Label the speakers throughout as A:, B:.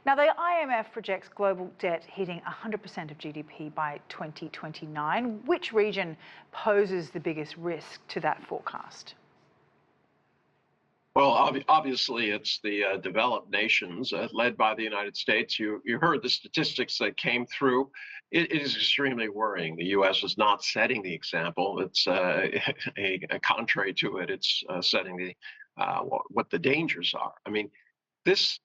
A: Now, the IMF projects global debt hitting 100% of GDP by 2029. Which region poses the biggest risk to that forecast?
B: Well, obviously, it's the developed nations led by the United States. You heard the statistics that came through. It is extremely worrying. The U.S. is not setting the example. It's a contrary to it. It's setting the what the dangers are. I mean, this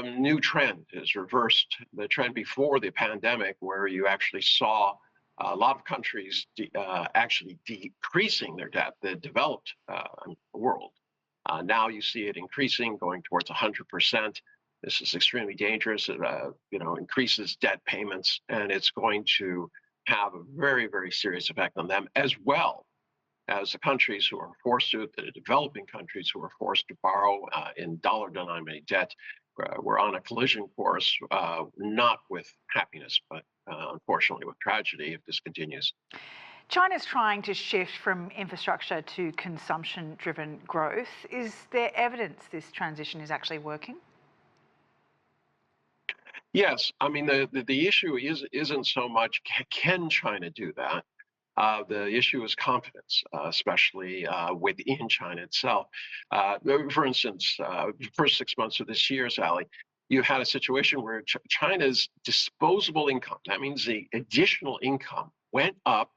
B: new trend has reversed the trend before the pandemic, where you actually saw a lot of countries actually decreasing their debt, the developed world. Now you see it increasing, going towards 100%. This is extremely dangerous. It increases debt payments, and it's going to have a very, very serious effect on them, as well as the countries who are forced to, the developing countries who are forced to borrow in dollar-denominated debt. We're on a collision course, not with happiness, but unfortunately with tragedy if this continues.
A: China's trying to shift from infrastructure to consumption-driven growth. Is there evidence this transition is actually working?
B: Yes, I mean the issue isn't so much can China do that. The issue is confidence, especially within China itself. For instance, the first 6 months of this year, Sally, you had a situation where China's disposable income, that means the additional income, went up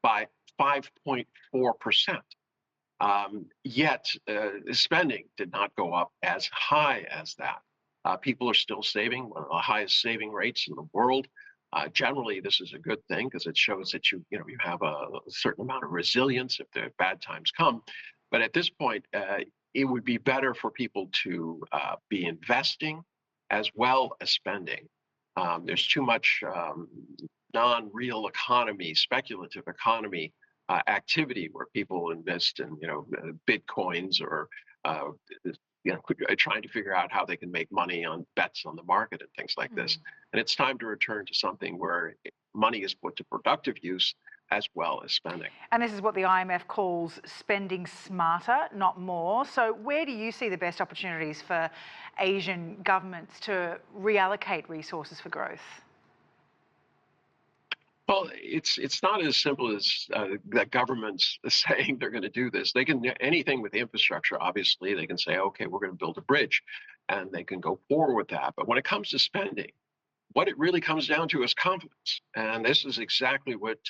B: by 5.4%. Yet spending did not go up as high as that. People are still saving, one of the highest saving rates in the world. Generally, this is a good thing because it shows that you have a certain amount of resilience if the bad times come. But at this point, it would be better for people to be investing as well as spending. There's too much non-real economy, speculative economy activity where people invest in bitcoins or trying to figure out how they can make money on bets on the market and things like this. And it's time to return to something where money is put to productive use as well as spending.
A: And this is what the IMF calls spending smarter, not more. So where do you see the best opportunities for Asian governments to reallocate resources for growth?
B: Well, it's not as simple as the government's saying they're going to do this. They can do anything with the infrastructure. Obviously, they can say, okay, we're going to build a bridge, and they can go forward with that. But when it comes to spending, what it really comes down to is confidence. And this is exactly what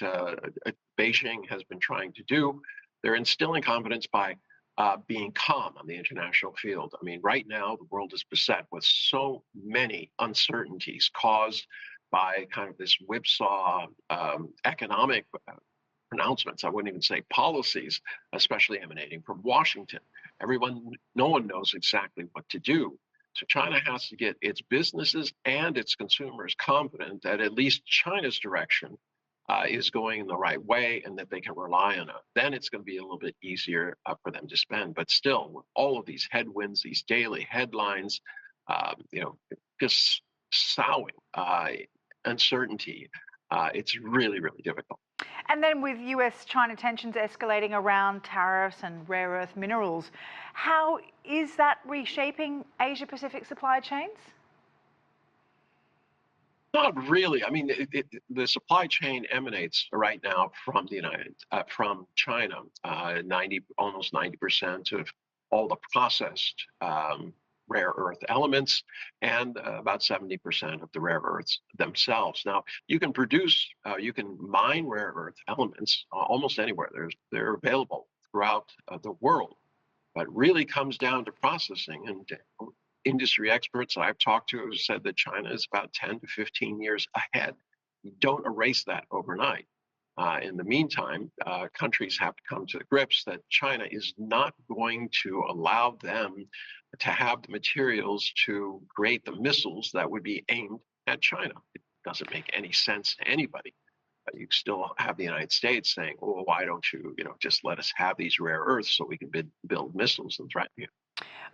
B: Beijing has been trying to do. They're instilling confidence by being calm on the international field. I mean, right now, the world is beset with so many uncertainties caused by kind of this whipsaw economic pronouncements. I wouldn't even say policies, especially emanating from Washington. No one knows exactly what to do. So China has to get its businesses and its consumers confident that at least China's direction is going in the right way and that they can rely on it. Then it's going to be a little bit easier for them to spend. But still, with all of these headwinds, these daily headlines, just sowing uncertainty, it's really, really difficult.
A: And then with U.S. China tensions escalating around tariffs and rare earth minerals, how is that reshaping Asia Pacific supply chains?
B: Not really. I mean, the supply chain emanates right now from from China. Almost 90% of all the processed rare earth elements, and about 70% of the rare earths themselves. Now, you can mine rare earth elements almost anywhere. They're available throughout the world, but really comes down to processing. And industry experts I've talked to have said that China is about 10 to 15 years ahead. You don't erase that overnight. In the meantime, countries have to come to the grips that China is not going to allow them to have the materials to create the missiles that would be aimed at China. It doesn't make any sense to anybody. You still have the United States saying, "Oh, why don't you, just let us have these rare earths so we can build missiles and threaten you."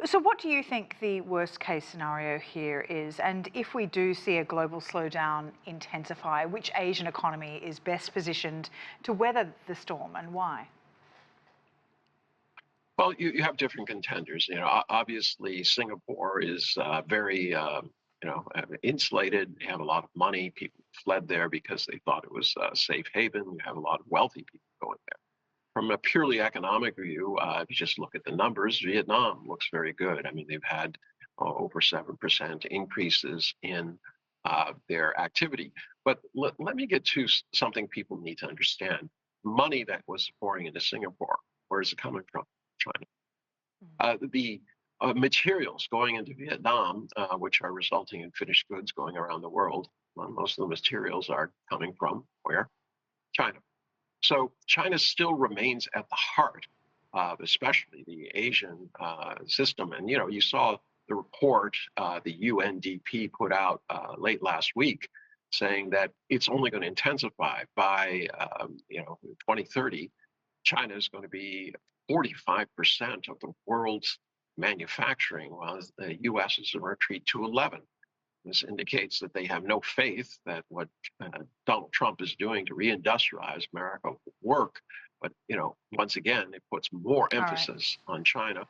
A: So what do you think the worst case scenario here is? And if we do see a global slowdown intensify, which Asian economy is best positioned to weather the storm and why?
B: Well, you have different contenders. Obviously Singapore is very insulated. They have a lot of money. People fled there because they thought it was a safe haven. You have a lot of wealthy people going there. From a purely economic view, if you just look at the numbers, Vietnam looks very good. I mean, they've had over 7% increases in their activity. But let me get to something people need to understand. Money that was pouring into Singapore, where is it coming from? China. The materials going into Vietnam, which are resulting in finished goods going around the world, well, most of the materials are coming from where? China. So China still remains at the heart of especially the Asian system. And, you saw the report the UNDP put out late last week saying that it's only going to intensify by, 2030. China is going to be 45% of the world's manufacturing, while the U.S. is in retreat to 11. This indicates that they have no faith that what Donald Trump is doing to reindustrialize America will work. But once again, it puts more emphasis on China.